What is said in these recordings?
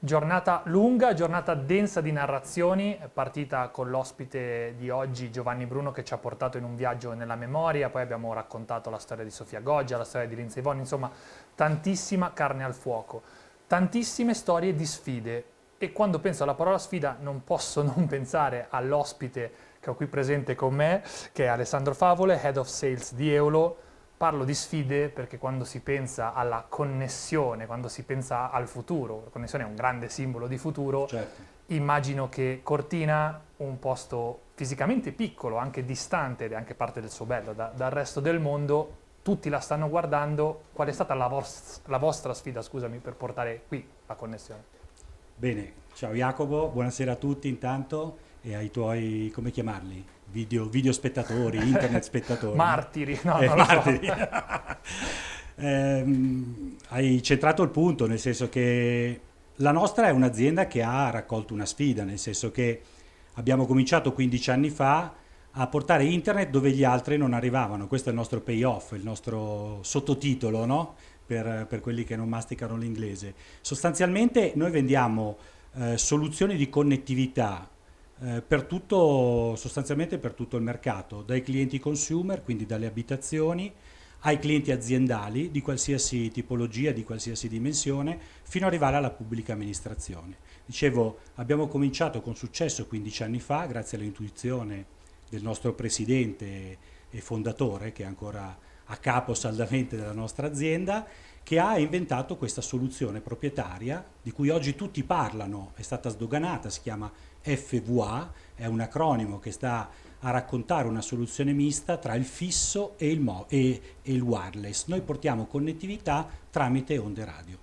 Giornata lunga, giornata densa di narrazioni, è partita con l'ospite di oggi Giovanni Bruno che ci ha portato in un viaggio nella memoria, poi abbiamo raccontato la storia di Sofia Goggia, la storia di Lindsay Vonn, insomma tantissima carne al fuoco, tantissime storie di sfide e quando penso alla parola sfida non posso non pensare all'ospite che ho qui presente con me, che è Alessandro Favole, Head of Sales di Eolo. Parlo di sfide perché quando si pensa alla connessione, quando si pensa al futuro, la connessione è un grande simbolo di futuro, Certo. immagino che Cortina, un posto fisicamente piccolo, anche distante ed è anche parte del suo bello dal resto del mondo, tutti la stanno guardando. Qual è stata la vostra sfida, scusami, per portare qui la connessione? Bene, ciao Jacopo, buonasera a tutti intanto e ai tuoi, come chiamarli? Video spettatori, internet spettatori, no? Martiri, no, non lo so. Martiri. Hai centrato il punto, nel senso che la nostra è un'azienda che ha raccolto una sfida, nel senso che abbiamo cominciato 15 anni fa a portare internet dove gli altri non arrivavano. Questo è il nostro payoff, il nostro sottotitolo, no? Per quelli che non masticano l'inglese. Sostanzialmente noi vendiamo soluzioni di connettività sostanzialmente per tutto il mercato, dai clienti consumer, quindi dalle abitazioni, ai clienti aziendali di qualsiasi tipologia, di qualsiasi dimensione, fino ad arrivare alla pubblica amministrazione. Dicevo, abbiamo cominciato con successo 15 anni fa, grazie all'intuizione del nostro presidente e fondatore, che è ancora a capo saldamente della nostra azienda, che ha inventato questa soluzione proprietaria di cui oggi tutti parlano, è stata sdoganata, si chiama FVA, è un acronimo che sta a raccontare una soluzione mista tra il fisso e il wireless. Noi portiamo connettività tramite onde radio.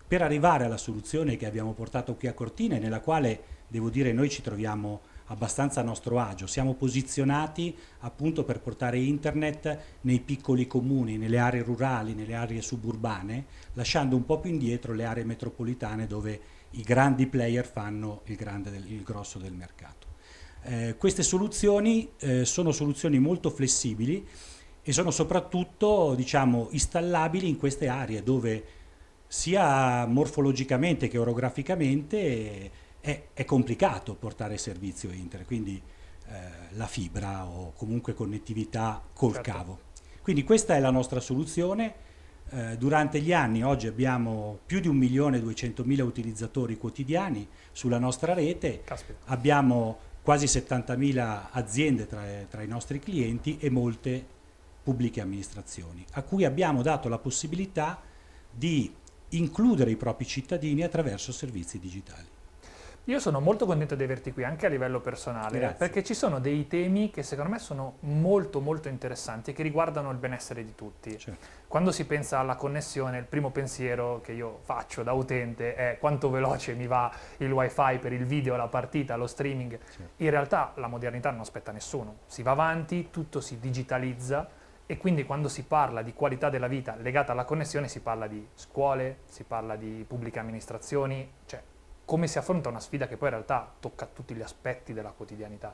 Per arrivare alla soluzione che abbiamo portato qui a Cortina e nella quale, devo dire, noi ci troviamo abbastanza a nostro agio, siamo posizionati appunto per portare internet nei piccoli comuni, nelle aree rurali, nelle aree suburbane, lasciando un po' più indietro le aree metropolitane dove i grandi player fanno il grosso del mercato. Queste soluzioni sono soluzioni molto flessibili e sono soprattutto, diciamo, installabili in queste aree dove sia morfologicamente che orograficamente è complicato portare servizio internet, quindi la fibra o comunque connettività col Certo. cavo. Quindi questa è la nostra soluzione. Durante gli anni oggi abbiamo più di 1.200.000 utilizzatori quotidiani sulla nostra rete, Caspita. abbiamo quasi 70.000 aziende tra i nostri clienti e molte pubbliche amministrazioni, a cui abbiamo dato la possibilità di includere i propri cittadini attraverso servizi digitali. Io sono molto contento di averti qui anche a livello personale, Grazie. perché ci sono dei temi che secondo me sono molto molto interessanti e che riguardano il benessere di tutti. Certo. Quando si pensa alla connessione, il primo pensiero che io faccio da utente è quanto veloce mi va il wifi per il video, la partita, lo streaming. Certo. In realtà la modernità non aspetta nessuno, si va avanti, tutto si digitalizza e quindi quando si parla di qualità della vita legata alla connessione si parla di scuole, si parla di pubbliche amministrazioni, cioè come si affronta una sfida che poi in realtà tocca tutti gli aspetti della quotidianità.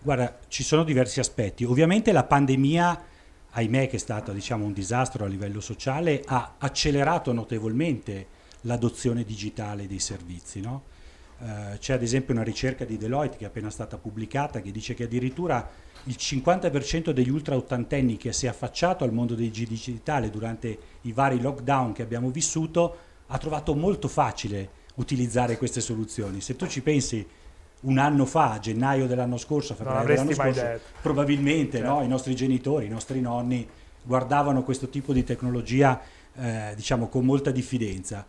Guarda, ci sono diversi aspetti. Ovviamente la pandemia, ahimè, che è stata, diciamo, un disastro a livello sociale, ha accelerato notevolmente l'adozione digitale dei servizi, no? C'è ad esempio una ricerca di Deloitte che è appena stata pubblicata che dice che addirittura il 50% degli ultraottantenni che si è affacciato al mondo del digitale durante i vari lockdown che abbiamo vissuto ha trovato molto facile utilizzare queste soluzioni. Se tu ci pensi un anno fa, a gennaio dell'anno scorso, a Non febbraio dell'anno avresti mai scorso, detto. probabilmente Certo. no, i nostri genitori, i nostri nonni guardavano questo tipo di tecnologia diciamo con molta diffidenza.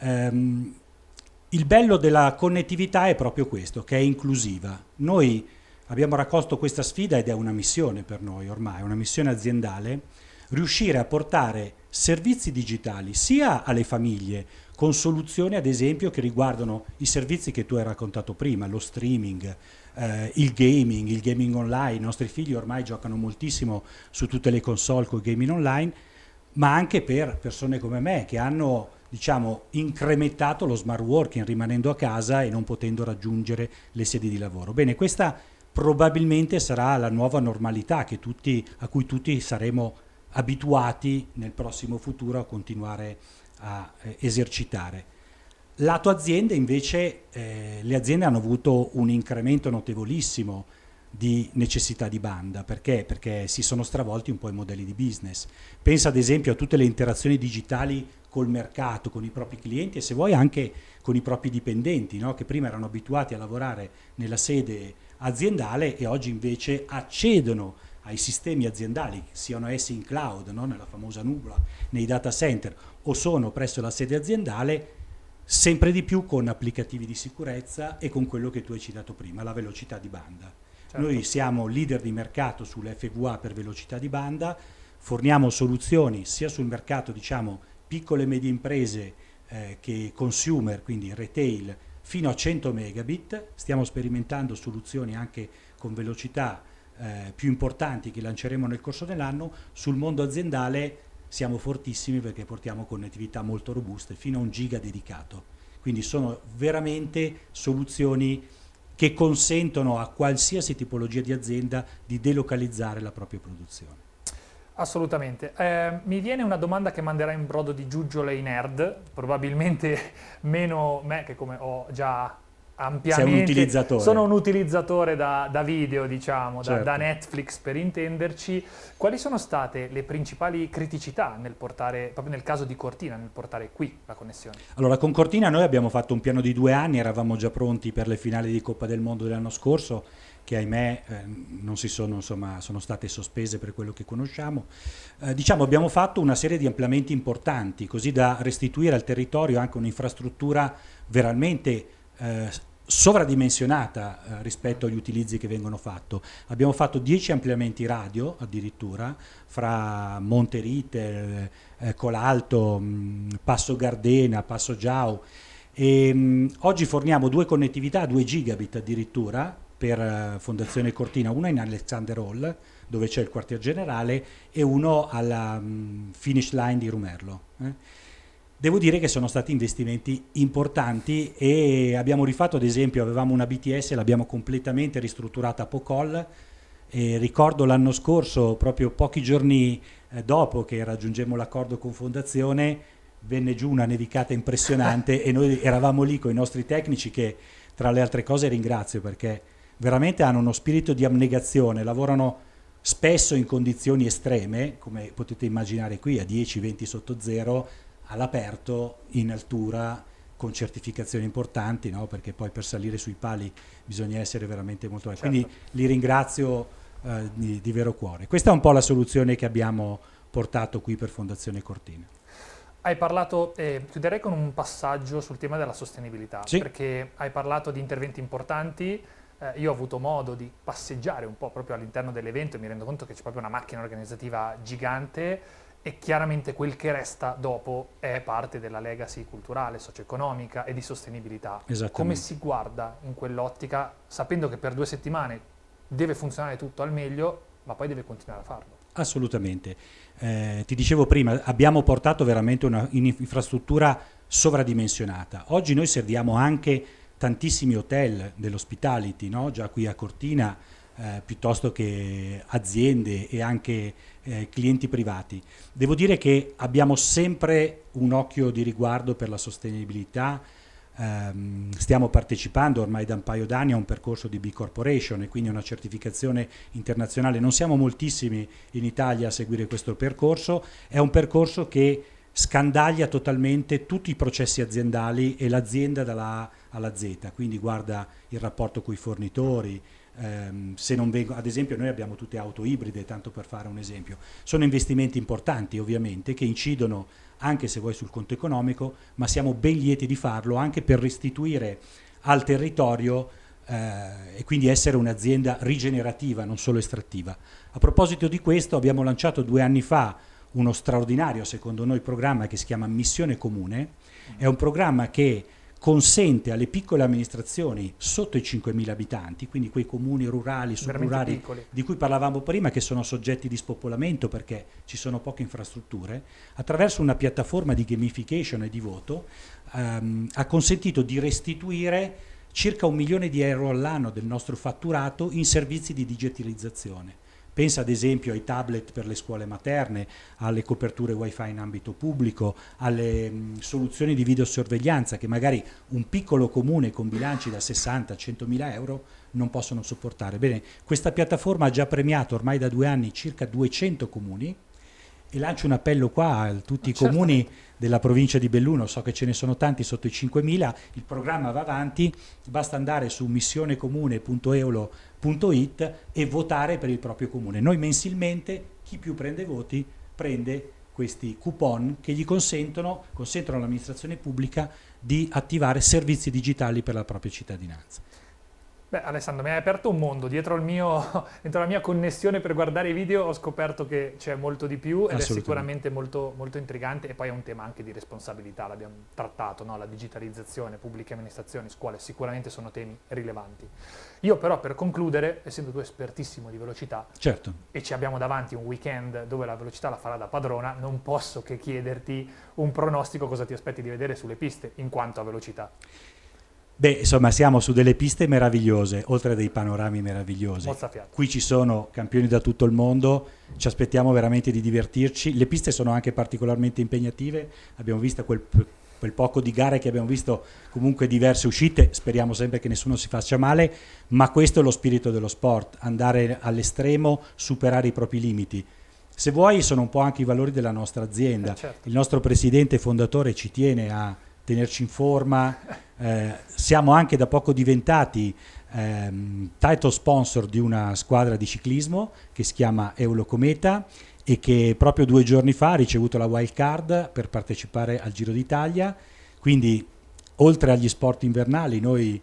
Il bello della connettività è proprio questo, che è inclusiva. Noi abbiamo raccolto questa sfida ed è una missione per noi ormai, una missione aziendale, riuscire a portare servizi digitali sia alle famiglie con soluzioni ad esempio che riguardano i servizi che tu hai raccontato prima, lo streaming, il gaming online. I nostri figli ormai giocano moltissimo su tutte le console con il gaming online, ma anche per persone come me che hanno, diciamo, incrementato lo smart working rimanendo a casa e non potendo raggiungere le sedi di lavoro. Bene, questa probabilmente sarà la nuova normalità a cui tutti saremo abituati nel prossimo futuro a continuare a esercitare. Lato aziende invece le aziende hanno avuto un incremento notevolissimo di necessità di banda. Perché? Perché si sono stravolti un po' i modelli di business. Pensa ad esempio a tutte le interazioni digitali col mercato, con i propri clienti e se vuoi anche con i propri dipendenti, no? Che prima erano abituati a lavorare nella sede aziendale e oggi invece accedono ai sistemi aziendali, siano essi in cloud, no? Nella famosa nuvola, nei data center o sono presso la sede aziendale, sempre di più con applicativi di sicurezza e con quello che tu hai citato prima, la velocità di banda. Certo. Noi siamo leader di mercato sull'FVA per velocità di banda, forniamo soluzioni sia sul mercato, diciamo, piccole e medie imprese che consumer, quindi retail, fino a 100 megabit. Stiamo sperimentando soluzioni anche con velocità più importanti che lanceremo nel corso dell'anno. Sul mondo aziendale siamo fortissimi perché portiamo connettività molto robuste, fino a 1 giga dedicato. Quindi sono veramente soluzioni che consentono a qualsiasi tipologia di azienda di delocalizzare la propria produzione. Assolutamente. Mi viene una domanda che manderà in brodo di giuggiole i nerd, probabilmente meno me che come ho già ampiamente... Sei un utilizzatore. Sono un utilizzatore da video, diciamo, Certo. da Netflix per intenderci. Quali sono state le principali criticità nel portare, proprio nel caso di Cortina, nel portare qui la connessione? Allora, con Cortina noi abbiamo fatto un piano di 2 anni, eravamo già pronti per le finali di Coppa del Mondo dell'anno scorso, che ahimè non si sono, insomma, sono state sospese per quello che conosciamo. Diciamo, abbiamo fatto una serie di ampliamenti importanti, così da restituire al territorio anche un'infrastruttura veramente sovradimensionata rispetto agli utilizzi che vengono fatti. Abbiamo fatto 10 ampliamenti radio addirittura, fra Monterite, Colalto, Passo Gardena, Passo Giau, e oggi forniamo 2 connettività a 2 gigabit addirittura per Fondazione Cortina, una in Alexander Hall dove c'è il quartier generale e uno alla finish line di Rumerlo. Devo dire che sono stati investimenti importanti e abbiamo rifatto, ad esempio, avevamo una BTS, l'abbiamo completamente ristrutturata a Pocol e ricordo l'anno scorso, proprio pochi giorni dopo che raggiungemmo l'accordo con Fondazione, venne giù una nevicata impressionante e noi eravamo lì con i nostri tecnici che, tra le altre cose, ringrazio perché veramente hanno uno spirito di abnegazione, lavorano spesso in condizioni estreme, come potete immaginare qui, a 10-20 sotto zero, all'aperto, in altura, con certificazioni importanti, no? Perché poi per salire sui pali bisogna essere veramente molto bravi. Certo. Quindi li ringrazio di vero cuore. Questa è un po' la soluzione che abbiamo portato qui per Fondazione Cortina. Hai parlato, chiuderei con un passaggio sul tema della sostenibilità, Sì. perché hai parlato di interventi importanti. Io ho avuto modo di passeggiare un po' proprio all'interno dell'evento e mi rendo conto che c'è proprio una macchina organizzativa gigante e chiaramente quel che resta dopo è parte della legacy culturale, socio-economica e di sostenibilità. Esattamente. Come si guarda in quell'ottica, sapendo che per 2 settimane deve funzionare tutto al meglio, ma poi deve continuare a farlo? Assolutamente. Ti dicevo prima, abbiamo portato veramente un'infrastruttura sovradimensionata. Oggi noi serviamo anche tantissimi hotel dell'hospitality, no? Già qui a Cortina, piuttosto che aziende e anche clienti privati. Devo dire che abbiamo sempre un occhio di riguardo per la sostenibilità. Stiamo partecipando ormai da un paio d'anni a un percorso di B Corporation e quindi una certificazione internazionale. Non siamo moltissimi in Italia a seguire questo percorso, è un percorso che scandaglia totalmente tutti i processi aziendali e l'azienda dalla A alla Z, quindi guarda il rapporto con i fornitori, se non vengo, ad esempio noi abbiamo tutte auto ibride, tanto per fare un esempio. Sono investimenti importanti ovviamente che incidono anche se vuoi sul conto economico, ma siamo ben lieti di farlo anche per restituire al territorio e quindi essere un'azienda rigenerativa, non solo estrattiva. A proposito di questo abbiamo lanciato 2 anni fa uno straordinario, secondo noi, programma che si chiama Missione Comune. È un programma che consente alle piccole amministrazioni sotto i 5.000 abitanti, quindi quei comuni rurali, subrurali di cui parlavamo prima, che sono soggetti di spopolamento perché ci sono poche infrastrutture, attraverso una piattaforma di gamification e di voto ha consentito di restituire circa 1 milione di euro all'anno del nostro fatturato in servizi di digitalizzazione. Pensa ad esempio ai tablet per le scuole materne, alle coperture wifi in ambito pubblico, alle soluzioni di videosorveglianza che magari un piccolo comune con bilanci da 60-100 mila euro non possono sopportare. Bene, questa piattaforma ha già premiato ormai da 2 anni circa 200 comuni, e lancio un appello qua a tutti i comuni della provincia di Belluno, so che ce ne sono tanti sotto i 5.000, il programma va avanti, basta andare su missionecomune.eolo.it e votare per il proprio comune. Noi mensilmente, chi più prende voti, prende questi coupon che gli consentono all'amministrazione pubblica di attivare servizi digitali per la propria cittadinanza. Beh, Alessandro, mi hai aperto un mondo. Dietro la mia connessione per guardare i video ho scoperto che c'è molto di più ed è sicuramente molto, molto intrigante, e poi è un tema anche di responsabilità, l'abbiamo trattato, no? La digitalizzazione, pubbliche amministrazioni, scuole, sicuramente sono temi rilevanti. Io però, per concludere, essendo tu espertissimo di velocità, certo, e ci abbiamo davanti un weekend dove la velocità la farà da padrona, non posso che chiederti un pronostico, cosa ti aspetti di vedere sulle piste in quanto a velocità. Beh, insomma, siamo su delle piste meravigliose, oltre a dei panorami meravigliosi. Qui ci sono campioni da tutto il mondo, ci aspettiamo veramente di divertirci. Le piste sono anche particolarmente impegnative, abbiamo visto quel poco di gare che abbiamo visto, comunque diverse uscite, speriamo sempre che nessuno si faccia male, ma questo è lo spirito dello sport, andare all'estremo, superare i propri limiti. Se vuoi sono un po' anche i valori della nostra azienda. Certo. Il nostro presidente fondatore ci tiene a tenerci in forma, siamo anche da poco diventati title sponsor di una squadra di ciclismo che si chiama Eulocometa e che proprio 2 giorni fa ha ricevuto la wild card per partecipare al Giro d'Italia. Quindi oltre agli sport invernali noi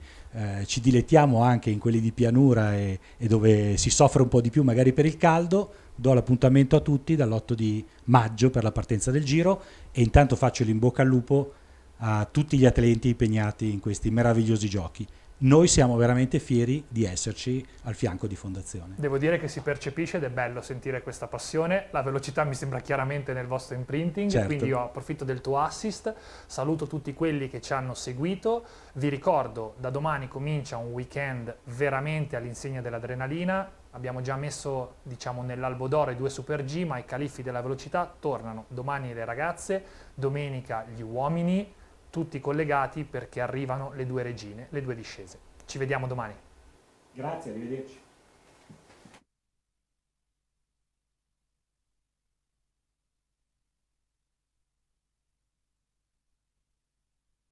ci dilettiamo anche in quelli di pianura e dove si soffre un po' di più magari per il caldo. Do l'appuntamento a tutti dall'8 di maggio per la partenza del Giro, e intanto faccio l'in bocca al lupo a tutti gli atleti impegnati in questi meravigliosi giochi. Noi siamo veramente fieri di esserci al fianco di Fondazione. Devo dire che si percepisce ed è bello sentire questa passione. La velocità mi sembra chiaramente nel vostro imprinting, certo. Quindi io approfitto del tuo assist, saluto tutti quelli che ci hanno seguito, vi ricordo da domani comincia un weekend veramente all'insegna dell'adrenalina. Abbiamo già messo, diciamo, nell'albo d'oro i 2 Super G, ma i califfi della velocità tornano domani le ragazze, domenica gli uomini, tutti collegati perché arrivano le 2 regine, le 2 discese. Ci vediamo domani. Grazie, arrivederci.